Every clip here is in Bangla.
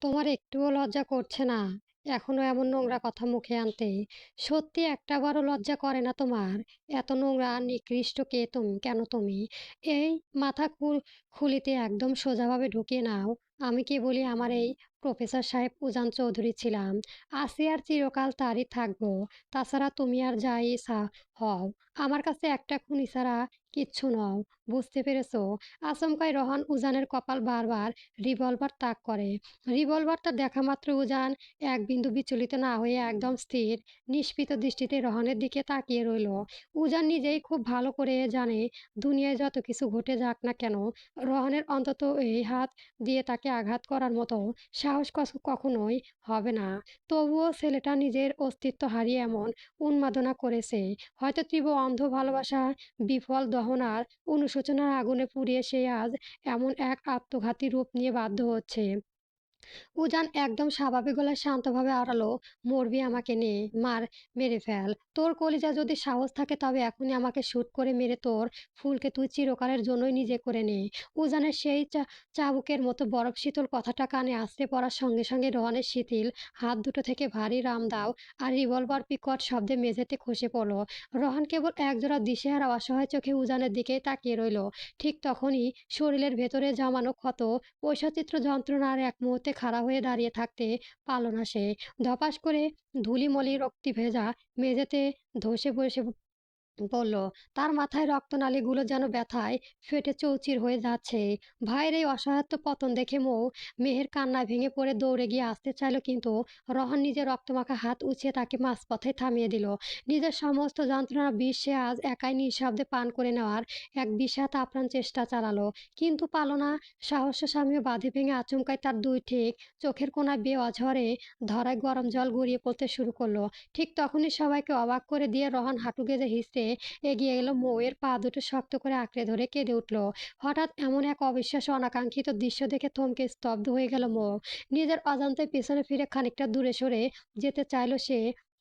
তোমার একটুও লজ্জা করছে না এখনো এমন নোংরা কথা মুখে আনতে? সত্যি একটাবারও লজ্জা করে না তোমার? এত নোংরা আর নিকৃষ্ট কে তুমি? কেন তুমি এই মাথা খুলিতে একদম সোজাভাবে ঢুকিয়ে নাও। আমি কি বলি, আমার এই প্রফেসর সাহেব উজান চৌধুরী ছিলাম, আছি আর চিরকাল তারই থাকবো। তাছাড়া তুমি আর যাই হও, আমার কাছে একটা খুনি ছাড়া কিচ্ছু নও। বুঝতে পেরেছো? আচমকাই রহান উজানের কপাল বারবার রিভলভার তাক করে। রিভলভারটা দেখা মাত্র উজান এক বিন্দু বিচলিত না হয়ে একদম স্থির নিষ্পিত দৃষ্টিতে রহনের দিকে তাকিয়ে রইল। উজান নিজেই খুব ভালো করে জানে, দুনিয়ায় যত কিছু ঘটে যাক না কেন, রহনের অন্তত এই হাত দিয়ে তাকে আঘাত করার মতো সাহস কখনোই হবে না। তবুও ছেলেটা নিজের অস্তিত্ব হারিয়ে এমন উন্মাদনা করেছে, হয়তো তীব্র অন্ধ ভালোবাসা বিফল দহন আর অনুশোচনার আগুনে পুড়িয়ে সে আজ এমন এক আত্মঘাতী রূপ নিয়ে বাধ্য হচ্ছে। উজান একদম স্বাভাবিক গলায় শান্তভাবে আড়ালো, মরবি আমাকে নে, মার, মেরে ফেল। তোর কলিজা যদি সাহস থাকে তবে এখনই আমাকে শুট করে মেরে তোর ফুলকে তুই চিরকালের জন্যই নিজে করে নে। উজানের সেই চাবুকের মতো বরফ শীতল কথাটা কানে আছড়ে পড়ার সঙ্গে সঙ্গে রোহানের শিথিল হাত দুটো থেকে ভারী রামদাও আর রিভলভার পিকট শব্দে মেঝেতে খসে পড়ল। রোহান কেবল একজোড়া দিশেহারা অসহায় চোখে উজানের দিকে তাকিয়ে রইল। ঠিক তখনই শরীরের ভেতরে জমানো ক্ষত ও সচিত্র যন্ত্রণার এক মুহূর্তে খাড়া হয়ে দাঁড়িয়ে থাকতে পারল না সে। ধপাস করে ধুলিমলি রক্তি ভেজা মেঝেতে ধসে বসে বলল। তার মাথায় রক্তনালীগুলো যেন ব্যথায় ফেটে চৌচির হয়ে যাচ্ছে। ভাইয়ের এই অসহায়ত্ব পতন দেখে মেহের কান্নায় ভেঙে পড়ে দৌড়ে গিয়ে আসতে চাইল, কিন্তু রহন নিজের রক্তমাখা হাত উঁচিয়ে তাকে মাঝপথে থামিয়ে দিল। নিজের সমস্ত যন্ত্রণা বিষ সে আজ একাই নিঃশব্দে পান করে নেওয়ার এক বিষাদ আপ্রাণ চেষ্টা চালালো, কিন্তু পারল না। সাহস্য স্বামীও বাঁধে ভেঙে আচমকায় তার দুই ঠিক চোখের কোনায় বেয়ে অঝরে ধরায় গরম জল গড়িয়ে পড়তে শুরু করলো। ঠিক তখনই সবাইকে অবাক করে দিয়ে রহন হাঁটু গেঁজে হিঁচড়ে এগিয়ে এলো, মৌয়ের পা দুটো শক্ত করে আঁকড়ে ধরে কেঁদে উঠল। হঠাৎ এমন এক অবিশ্বাস্য অনাকাঙ্ক্ষিত দৃশ্য দেখে থমকে স্তব্ধ হয়ে গেল মৌ। নিজের অজান্তে পেছনে ফিরে খানিকটা দূরে সরে যেতে চাইল সে,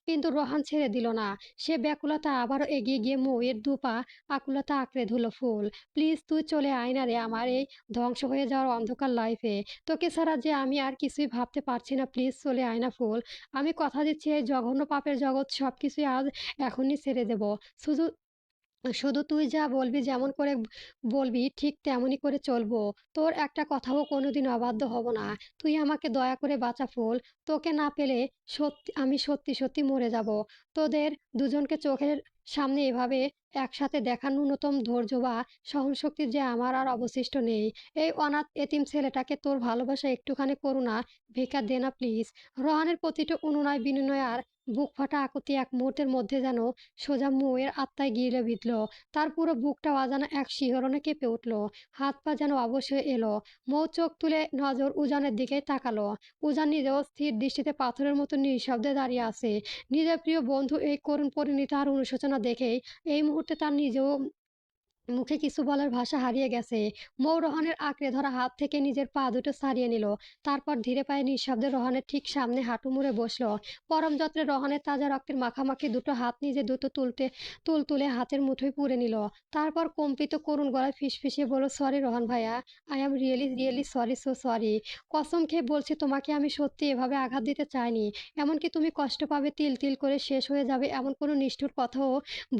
কিন্তু রোহান ছেড়ে দিল না। সে ব্যাকুলতা আবারও এগিয়ে গিয়ে মৌয়ের দুপা আকুলতা আঁকড়ে ধরল। ফুল, প্লিজ তুই চলে আয় না রে আমার এই ধ্বংস হয়ে যাওয়ার অন্ধকার লাইফে। তোকে ছাড়া যে আমি আর কিছুই ভাবতে পারছি না। প্লিজ চলে আয় না ফুল। আমি কথা দিচ্ছি এই জঘন্য পাপের জগৎ সবকিছুই আজ এখনই ছেড়ে দেব। শুধু শুধু তুই যা বলবি, যেমন করে বলবি ঠিক তেমনই করে চলবো। তোর একটা কথাও কোনোদিন অবাধ্য হব না। তুই আমাকে দয়া করে বাঁচা ফুল। তোকে না পেলে আমি সত্যি সত্যি মরে যাব। তোদের দুজনকে চোখের সামনে এভাবে একসাথে দেখার ন্যূনতম ধৈর্য বা সহনশক্তি যে আমার আর অবশিষ্ট নেই। এই অনাথ এতিম ছেলেটাকে তোর ভালোবাসা একটুখানি করুণা ভিক্ষা দে না প্লিজ। রহানের প্রতিটি অনুনয় বিনিময় আর বুক ফাটা আকুতি এক মুহূর্তের মধ্যে যেন সোজা মৌয়ের আত্মায় গিলে বিঁধল। তার পুরো বুকটা অজানা এক শিহরণে কেঁপে উঠল। হাত পা যেন অবশ হয়ে এলো। মৌ চোখ তুলে নজর উজানের দিকে তাকালো। উজান নিজেও স্থির দৃষ্টিতে পাথরের মতো নিঃশব্দে দাঁড়িয়ে আছে। নিজের প্রিয় বন্ধু এই করুণ পরিণতি আর অনুশোচনা দেখেই এই মুহূর্তে তার নিজেও মুখে কিছু বলার ভাষা হারিয়ে গেছে। মৌ রোহনের আঁকড়ে ধরা হাত থেকে নিজের পা দুটো ছাড়িয়ে নিল। তারপর ধীরে পায়ে নিঃশব্দে রোহনের ঠিক সামনে হাঁটু মুড়ে বসলো। পরম যত্নে রোহনের তাজা রক্তের মাখামাখি দুটো হাত নিজে দুটো তুলে হাতের মুঠোয় পুরে নিল। তারপর কম্পিত করুণ গলায় ফিসফিসিয়ে বলল, সরি রোহন ভাইয়া, I am really really sorry, so sorry. কসম খেয়ে বলছি, তোমাকে আমি সত্যি এভাবে আঘাত দিতে চাইনি। এমনকি তুমি কষ্ট পাবে, তিল তিল করে শেষ হয়ে যাবে এমন কোনো নিষ্ঠুর কথাও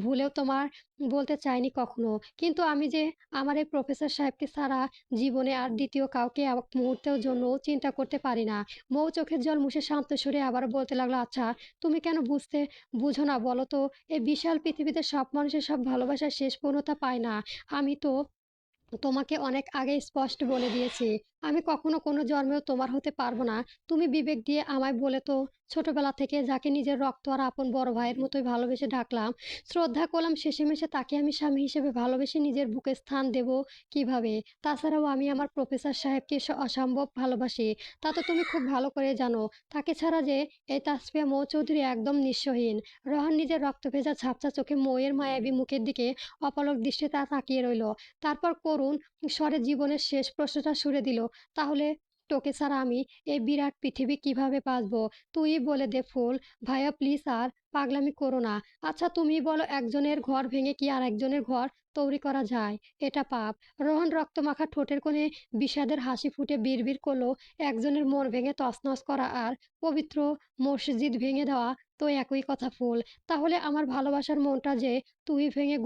ভুলেও তোমার বলতে চাইনি কখনো। কিন্তু আমি যে আমার এই প্রফেসর সাহেবকে ছাড়া জীবনে আর দ্বিতীয় কাউকে এক মুহূর্তের জন্য চিন্তা করতে পারি না। মৌ চোখের জল মুছে শান্ত সুরে আবারও বলতে লাগলো, আচ্ছা তুমি কেন বুঝো না বলো তো? এই বিশাল পৃথিবীতে সব মানুষের সব ভালোবাসার শেষ পূর্ণতা পায় না। আমি তো তোমাকে অনেক আগেই স্পষ্ট বলে দিয়েছি, আমি কখনো কোনো জন্মেও তোমার হতে পারবো না। তুমি বিবেক দিয়ে আমায় বলে তো ছোটবেলা থেকে যাকে নিজের রক্ত আর আপন বড় ভাইয়ের মতোই ভালোবেসে ডাকলাম, শ্রদ্ধা করলাম, শেষেমেশে তাকে আমি স্বামী হিসেবে ভালোবেসে নিজের বুকে স্থান দেব কিভাবে? তাছাড়াও আমি আমার প্রফেসর সাহেবকে অসম্ভব ভালোবাসি। তা তো তুমি খুব ভালো করে জানো। তাকে ছাড়া যে এই তাসফিয়া মৌ চৌধুরী একদম নিঃস্বহীন। রহান নিজের রক্ত ভেজা ঝাপসা চোখে মৌয়ের মায়াবী মুখের দিকে অপলক দৃষ্টিতে তাকিয়ে রইল। তারপর করুণ স্বরে জীবনের শেষ প্রশ্নটা ছুড়ে দিল, তাহলে তোকে ছাড়া আমি এই বিরাট পৃথিবী কিভাবে বাঁচবো? তুইই বলে দে ফুল। ভাইয়া প্লিজ আর পাগলামি করো না। আচ্ছা তুমিই বলো একজনের ঘর ভেঙে কি আরেকজনের ঘর তৈরি করা যায়? এটা পাপ। রোহন রক্তমাখা ঠোঁটের কোণে বিষাদের হাসি ফুটে বিড়বিড় করলো, একজনের মন ভেঙে তছনছ করা আর পবিত্র মসজিদ ভেঙে দেওয়া তো একই কথা ফুল। তাহলে আমার ভালোবাসার মনটা যে তুই ভেঙে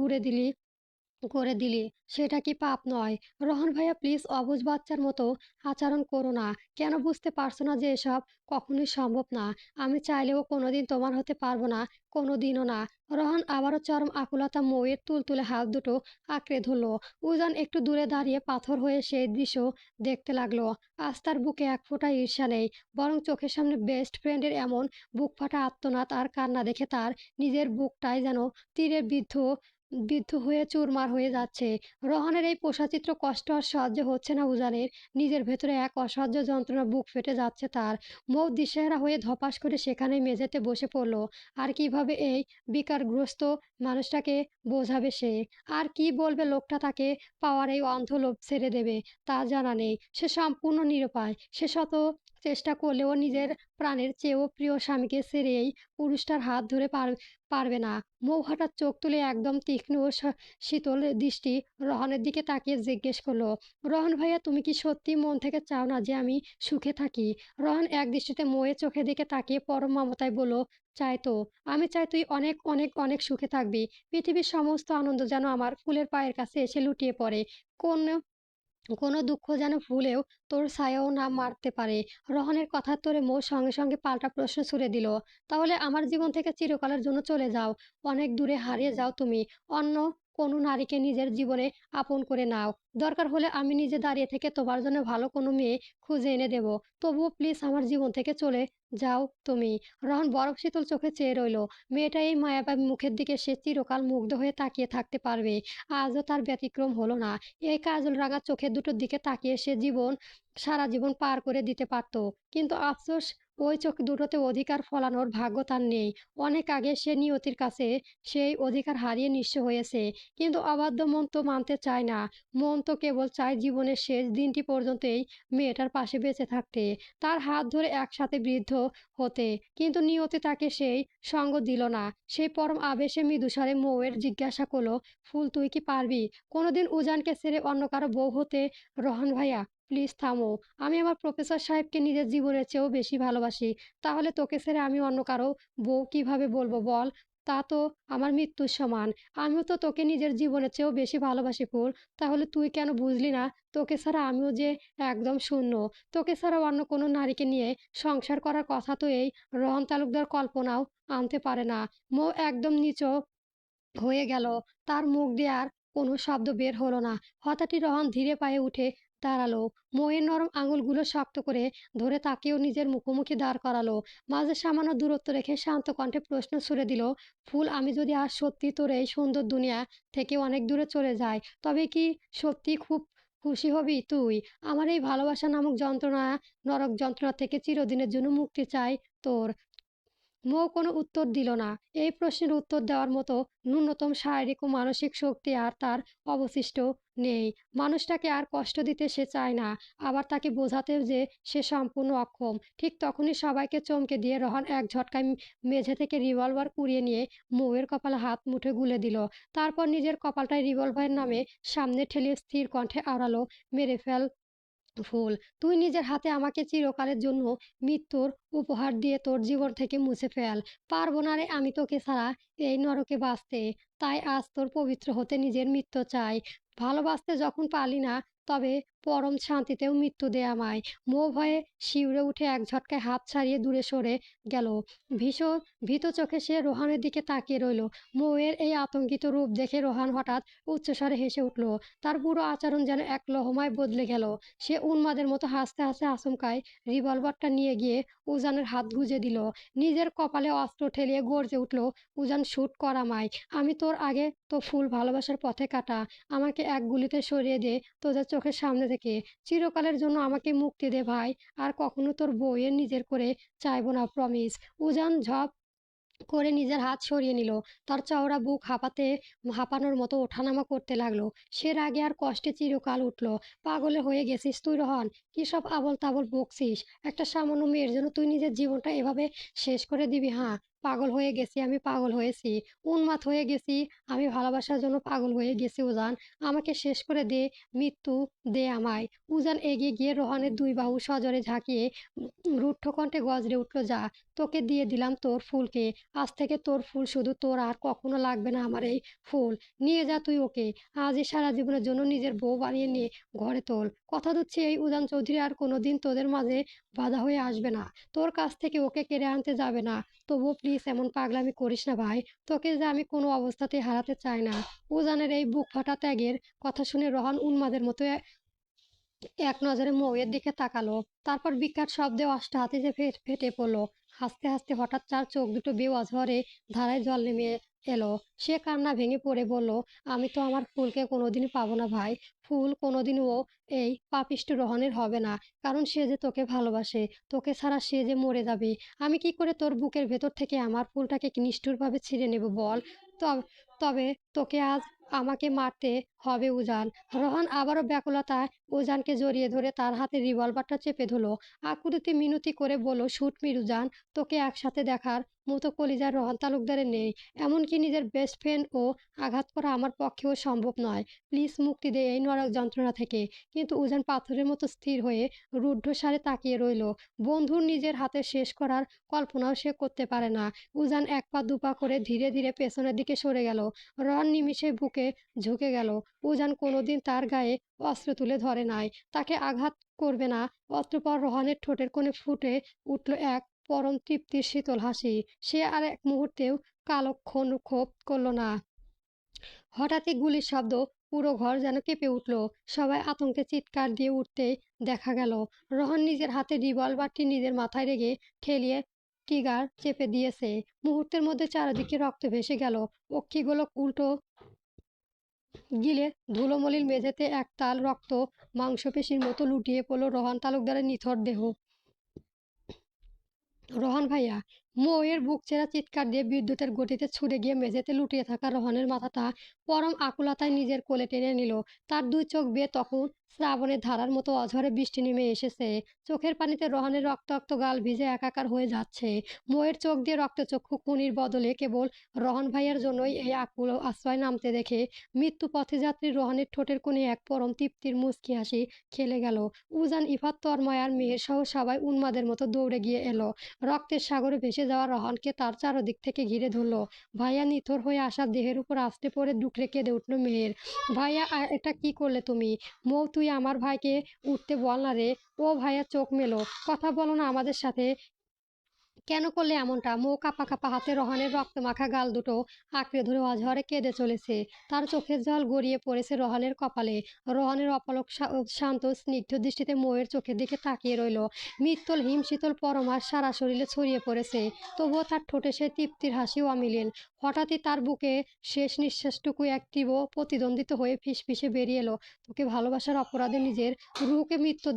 করে দিলি সেটা কি পাপ নয়? রোহন ভাইয়া প্লিজ অবুঝ বাচ্চার মতো আচরণ করো না। কেন বুঝতে পারছো না যে এসব কখনোই সম্ভব না? আমি চাইলেও কোনোদিন তোমার হতে পারবো না, কোনোদিনও না। রোহন আবারও চরম আকুলতা মৌয়ের তুলতুলে হাত দুটো আঁকড়ে ধরলো। উজান একটু দূরে দাঁড়িয়ে পাথর হয়ে সেই দৃশ্য দেখতে লাগলো। আজ তার বুকে এক ফোঁটা ঈর্ষা নেই, বরং চোখের সামনে বেস্ট ফ্রেন্ডের এমন বুকফাটা আর্তনাদ আর কান্না দেখে তার নিজের বুকটাই যেন তীরে বিদ্ধ বিদ্ধ হয়ে চুরমার হয়ে যাচ্ছে। রোহানের এই পোষাচিত্র কষ্ট আর সহ্য হচ্ছে না উজানের। নিজের ভেতরে এক অসহ্য যন্ত্রণা বুক ফেটে যাচ্ছে তার। মৌ দিশেহারা হয়ে ধপাস করে সেখানে মেঝেতে বসে পড়ল। আর কিভাবে এই বিকারগ্রস্ত মানুষটাকে বোঝাবে সে? আর কি বলবে লোকটা তাকে পাওয়ার এই অন্ধ লোভ ছেড়ে দেবে তা জানা নেই। সে সম্পূর্ণ নিরুপায়। সে শত চেষ্টা করলেও নিজের প্রাণের চেয়েও প্রিয় স্বামীকে ছেড়ে এই পুরুষটার হাত ধরে পারবে না। মৌ হঠাৎ চোখ তুলে একদম তীক্ষ্ণ ও শীতল দৃষ্টি রহনের দিকে তাকিয়ে জিজ্ঞেস করলো, রহন ভাইয়া তুমি কি সত্যি মন থেকে চাও না যে আমি সুখে থাকি? রহন এক দৃষ্টিতে মৌয়ের চোখের দিকে তাকিয়ে পরম মমতায় বলল, চাই তো। আমি চাই তুই অনেক অনেক অনেক সুখে থাকবি। পৃথিবীর সমস্ত আনন্দ যেন আমার ফুলের পায়ের কাছে এসে লুটিয়ে পড়ে। কোন কোনো দুঃখ যেন ভুলেও তোর ছায়াও না মারতে পারে। রহনের কথার তোরে মৌ সঙ্গে সঙ্গে পাল্টা প্রশ্ন ছুড়ে দিল, তাহলে আমার জীবন থেকে চিরকালের জন্য চলে যাও, অনেক দূরে হারিয়ে যাও তুমি, অন্য কোনো নারীকে নিজের জীবনে আপন করে নাও। দরকার হলে আমি নিজে দাঁড়িয়ে থেকে তোমার জন্য ভালো কোনো মেয়ে খুঁজে এনে দেব। তবুও প্লিজ আমার জীবন থেকে চলে যাও তুমি। রহন বরফ শীতল চোখে চেয়ে রইল। মেয়েটা এই মায়াবী মুখের দিকে সে চিরকাল মুগ্ধ হয়ে তাকিয়ে থাকতে পারবে। আজও তার ব্যতিক্রম হলো না। এই কাজল রাঙা চোখের দুটোর দিকে তাকিয়ে সে সারা জীবন পার করে দিতে পারত। কিন্তু আফসোস, ওই চোখ দুটোতে অধিকার ফলানোর ভাগ্য তার নেই। অনেক আগে সে নিয়তির কাছে সেই অধিকার হারিয়ে নিঃস্ব হয়েছে। কিন্তু অবাধ্য মন তো মানতে চায় না। মন তো কেবল চায় জীবনের শেষ দিনটি পর্যন্ত এই মেয়েটার পাশে বেঁচে থাকতে, তার হাত ধরে একসাথে বৃদ্ধ হতে। কিন্তু নিয়তি তাকে সেই সঙ্গ দিল না। সেই পরম আবেশে মৃদুস্বরে মৌয়ের জিজ্ঞাসা করলো, ফুল তুই কি পারবি কোনোদিন উজানকে ছেড়ে অন্য কারো বউ হতে? রোহন ভাইয়া প্লিজ থামো। আমি আমার প্রফেসর সাহেবকে নিজের জীবনের চেয়েও বেশি ভালোবাসি। তাহলে তোকে ছেড়ে আমি অন্য কারো বউ কিভাবে বলবো বল? তা তো আমার মৃত্যুর সমান। আমিও তো তোকে নিজের জীবনের চেয়েও বেশি ভালোবাসি ফুল। তাহলে তুই কেন বুঝলি না? তোকে ছাড়া আমিও যে একদম শূন্য। তোকে ছাড়া অন্য কোনো নারীকে নিয়ে সংসার করার কথা তো এই রহন তালুকদার কল্পনাও আনতে পারে না। মৌ একদম নিচু হয়ে গেল। তার মুখ দিয়ে আর কোনো শব্দ বের হলো না। হঠাৎই রহন ধীরে পায়ে উঠে দাঁড়ালো। মইয়ের নরম আঙুলগুলো শক্ত করে ধরে তাকেও নিজের মুখোমুখি দাঁড় করালো। মাঝে সামান্য দূরত্ব রেখে শান্ত কণ্ঠে প্রশ্ন ছুড়ে দিল, ফুল আমি যদি আজ সত্যি তোর এই সুন্দর দুনিয়া থেকে অনেক দূরে চলে যাই, তবে কি সত্যি খুব খুশি হবি তুই? আমার এই ভালোবাসা নামক যন্ত্রণা, নরক যন্ত্রণা থেকে চিরদিনের জন্য মুক্তি চাই তোর। মৌ কোনো উত্তর দিল না। এই প্রশ্নের উত্তর দেওয়ার মতো ন্যূনতম শারীরিক ও মানসিক শক্তি আর তার অবশিষ্ট নেই। মানুষটাকে আর কষ্ট দিতে সে চায় না, আবার তাকে বোঝাতেও যে সে সম্পূর্ণ অক্ষম। ঠিক তখনই সবাইকে চমকে দিয়ে রোহন এক ঝটকায় মেঝে থেকে রিভলভার কুড়িয়ে নিয়ে মৌয়ের কপালে হাত মুঠে গুলে দিল। তারপর নিজের কপালটায় রিভলভারের নামে সামনে ঠেলে স্থির কণ্ঠে আওড়ালো, মেরে ফেল ফুল। তুই নিজের হাতে আমাকে চিরকালের জন্য মৃত্যুর উপহার দিয়ে তোর জীবন থেকে মুছে ফেল। পারবো না রে আমি তোকে ছাড়া এই নরকে বাঁচতে। তাই আজ তোর পবিত্র হতে নিজের মৃত্যু চাই। ভালোবাসতে যখন পারলি না, তবে পরম শান্তিতেও মৃত্যু দে আমায়। মোহ ভয়ে শিউরে উঠে এক ঝটকায় হাত ছাড়িয়ে দূরে সরে গেল। ভীষণ ভীত চোখে সে রোহানের দিকে তাকিয়ে রইল। মৌয়ের এই আতঙ্কিত রূপ দেখে রোহান হঠাৎ উচ্চস্বরে হেসে উঠল। তার পুরো আচরণ যেন এক লহমায় বদলে গেল। সে উন্মাদের মতো হাসতে হাসতে আচমকায় রিভলভারটা নিয়ে গিয়ে উজানের হাত গুঁজে দিল। নিজের কপালে অস্ত্র ঠেলিয়ে গর্জে উঠল, উজান শুট করা মাই। আমি তোর আগে তো ফুল ভালোবাসার পথে কাটা। আমাকে এক গুলিতে সরিয়ে দে তোদের চোখের সামনে থেকে। চিরকালের জন্য আমাকে মুক্তি দে ভাই। আর কখনো তোর বউয়ের নিজের করে চাইবো না, প্রমিস। উজান ঝপ করে নিজের হাত সরিয়ে নিল। তার চওড়া বুক হাঁপানোর মতো ওঠানামা করতে লাগলো। সে রাগে আর কষ্টে চিরকাল উঠল। পাগলে হয়ে গেছিস তুই রোহন? কি সব আবোল-তাবোল বকছিস? একটা সামান্য মেয়ের জন্য তুই নিজের জীবনটা এভাবে শেষ করে দিবি? হ্যাঁ, পাগল হয়ে গেছি, আমি পাগল হয়েছি। উন্মাদ হয়ে গেছি। আমি ভালোবাসার জন্য পাগল হয়ে গেছি উজান। আমাকে শেষ করে দে, মৃত্যু দে আমায়। উজান এগিয়ে গিয়ে রোহনের ২ বাহু সজোরে ঝাঁকিয়ে রুদ্ধ কণ্ঠে গর্জে উঠল, যা, তোকে দিয়ে দিলাম তোর ফুলকে। আজ থেকে তোর ফুল শুধু তোর, আর কখনো লাগবে না আমার এই ফুল। নিয়ে যা তুই ওকে। আজই সারা জীবনের জন্য নিজের বউ বানিয়ে নিয়ে ঘরে তোল। কথা দিচ্ছি এই উজান চৌধুরী আর কোনোদিন তোদের মাঝে বাধা হয়ে আসবে না। তোর কাছ থেকে ওকে কেড়ে আনতে যাবে না। তবুও প্লিজ এমন পাগলামি করিস না ভাই। তোকে যে আমি কোনো অবস্থাতেই হারাতে চাই না। উজানের এই বুক ফাটা ত্যাগের কথা শুনে রোহন উন্মাদের মতো এক নজরে মৌয়ের দিকে তাকালো। তারপর বিকট শব্দে অষ্টহাতে ফেটে পড়ল। হাসতে হাসতে হঠাৎ তার চোখ দুটো বেওয়াঝরে ধারায় জল নেমে এলো। সে কান্না ভেঙে পড়ে বলল, আমি তো আমার ফুলকে কোনোদিনই পাবো না ভাই। ফুল কোনোদিনও এই পাপিষ্ঠ রোহনের হবে না। কারণ সে যে তোকে ভালোবাসে। তোকে ছাড়া সে যে মরে যাবে। আমি কি করে তোর বুকের ভেতর থেকে আমার ফুলটাকে নিষ্ঠুরভাবে ছিঁড়ে নেব বল? তবে তবে তোকে আজ আমাকে মারতে হবে উজান। রোহন আবারও ব্যাকুলতায় উজানকে জড়িয়ে ধরে তার হাতে রিভলভারটা চেপে ধরল। আকুতি মিনতি করে বলল, শুট মি উজান, তোকে একসাথে দেখার মতো কলিজার রোহন তালুকদারের নেই। এমনকি নিজের বেস্ট ফ্রেন্ড ও আঘাত করা আমার পক্ষেও সম্ভব নয়। প্লিজ মুক্তি দে এই নরক যন্ত্রণা থেকে। কিন্তু উজান পাথরের মতো স্থির হয়ে রুদ্ধশ্বাসে তাকিয়ে রইল। বন্ধুর নিজের হাতে শেষ করার কল্পনাও সে করতে পারে না। উজান এক পা দুপা করে ধীরে ধীরে পেছনের দিকে সরে গেল। রন নিমিষে বুকে ঝুঁকে গেল। উজান কোনোদিন তার গায়ে অস্ত্র তুলে ধরে নাই। তাকে আঘাত করবে না। অতঃপর রোহনের ঠোঁটের কোণে ফুটে উঠল এক পরম তৃপ্তির শীতল হাসি। সে আর এক মুহূর্তেও কালক্ষণ ক্ষোভ করল না। হঠাৎই গুলির শব্দ, পুরো ঘর যেন কেঁপে উঠল। সবাই আতঙ্কে চিৎকার দিয়ে উঠতে দেখা গেল। রোহন নিজের হাতে রিভলভারটি নিজের মাথায় রেখে ঠেলিয়ে ট্রিগার চেপে দিয়েছে। মুহূর্তের মধ্যে চারিদিকে রক্ত ভেসে গেল। অক্ষিগোলক উল্টো গিলে ধুলোমলিন মেঝেতে একতাল রক্ত মাংসপেশির মতো লুটিয়ে পড়ল রোহন তালুকদারের নিথর দেহ। রোহন ভাইয়া! মৌয়ের বুক চেরা চিৎকার দিয়ে বিদ্যুতের গতিতে ছুটে গিয়ে মেঝেতে লুটিয়ে থাকা রোহনের মাথাটা পরম আকুলতায় নিজের কোলে টেনে নিল। তার ২ চোখ বেয়ে তখন শ্রাবণের ধারার মতো অঝরে বৃষ্টি নেমে এসেছে। চোখের পানিতে রোহনের রক্তাক্ত গাল ভিজে একাকার হয়ে যাচ্ছে। মৌয়ের চোখ দিয়ে রক্তচক্ষু খুনির বদলে কেবল রোহন ভাইয়ার জন্যই এই আকুল আশ্রয় নামতে দেখে মৃত্যু পথযাত্রী রোহনের ঠোঁটের কোণে এক পরম তৃপ্তির মুচকি হাসি খেলে গেল। উজান, ইফাত, তন্ময় আর মেহের সহ সবাই উন্মাদের মতো দৌড়ে গিয়ে এলো। রক্তের সাগরে ভেসে যাওয়া রোহনকে তার চারদিক থেকে ঘিরে ধরল। ভাইয়া নিথর হয়ে আসা দেহের উপর আছড়ে পড়ে ডুকরে কেঁদে উঠল মেহের। ভাইয়া, এটা কি করলে তুমি? মৌ, তুই আমার ভাইকে উঠতে বল না রে। ও ভাইয়া, চোখ মেলো। কথা বলো না আমাদের সাথে। কেন করলে এমনটা? মৌ কাঁপা কাঁপা হাতে রোহনের রক্তমাখা গাল দুটো আঁকড়ে ধরে অঝরে কেঁদে চলেছে। তার চোখের জল গড়িয়ে পড়েছে রোহনের কপালে। রোহনের অপলক শান্ত স্নিগ্ধ দৃষ্টিতে মৌয়ের চোখের দিকে তাকিয়ে রইল। মৃত্যুল হিমশীতল পরমার সারা শরীরে ছড়িয়ে পড়েছে। তবুও তার ঠোঁটে সে তৃপ্তির হাসিও অমিলেন। হঠাৎই তার বুকে শেষ নিঃশ্বাসটুকু এক তীব্র প্রতিদ্বন্দ্বিত হয়ে ফিসফিসে বেরিয়ে এলো, তোকে ভালোবাসার অপরাধে নিজের রুহকে মৃত্যু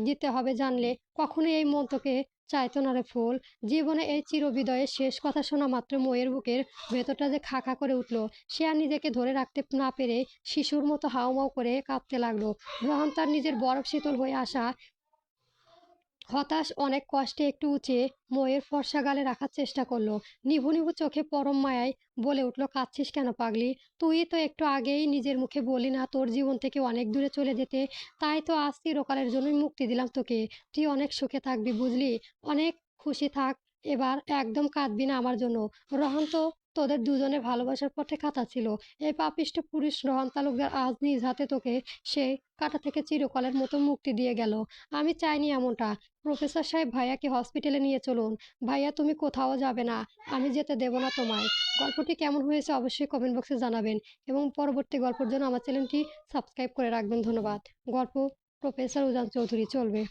দিতে হবে জানলে কখনোই এই মন তোকে চাইতো না রে ফুল। জীবনে এই চিরবিদায়ের শেষ কথা শোনা মাত্র ময়ের বুকের ভেতরটা যে খা খা করে উঠল। সে আর নিজেকে ধরে রাখতে না পেরে শিশুর মতো হাউমাউ করে কাঁদতে লাগলো। রোহন তার নিজের বরফ শীতল হয়ে আসা হতাশ অনেক কষ্টে একটু উঁচিয়ে ময়ের ফর্সা গালে রাখার চেষ্টা করলো। নিভু নিভু চোখে পরম মায়ায় বলে উঠল, কাঁদছিস কেন পাগলি? তুই তো একটু আগেই নিজের মুখে বললি না তোর জীবন থেকে অনেক দূরে চলে যেতে? তাই তো আজ চিরকালের জন্যই মুক্তি দিলাম তোকে। তুই অনেক সুখে থাকবি বুঝলি? অনেক খুশি থাক। এবার একদম কাঁদবি না আমার জন্য। রোহন তো তোদের দুজনের ভালোবাসার পথে কাঁটা ছিল। এই পাপিষ্ঠ পুরুষ রোহন তালুকদার আজ নিজ হাতে তোকে সেই কাঁটা থেকে চিরকালের মতো মুক্তি দিয়ে গেল। আমি চাইনি এমনটা। প্রফেসর সাহেব, ভাইয়াকে হসপিটালে নিয়ে চলুন। ভাইয়া, তুমি কোথাও যাবে না। আমি যেতে দেব না তোমায়। গল্পটি কেমন হয়েছে অবশ্যই কমেন্ট বক্সে জানাবেন এবং পরবর্তী গল্পের জন্য আমার চ্যানেলটি সাবস্ক্রাইব করে রাখবেন। ধন্যবাদ। গল্প প্রফেসর উজান চৌধুরী চলবে।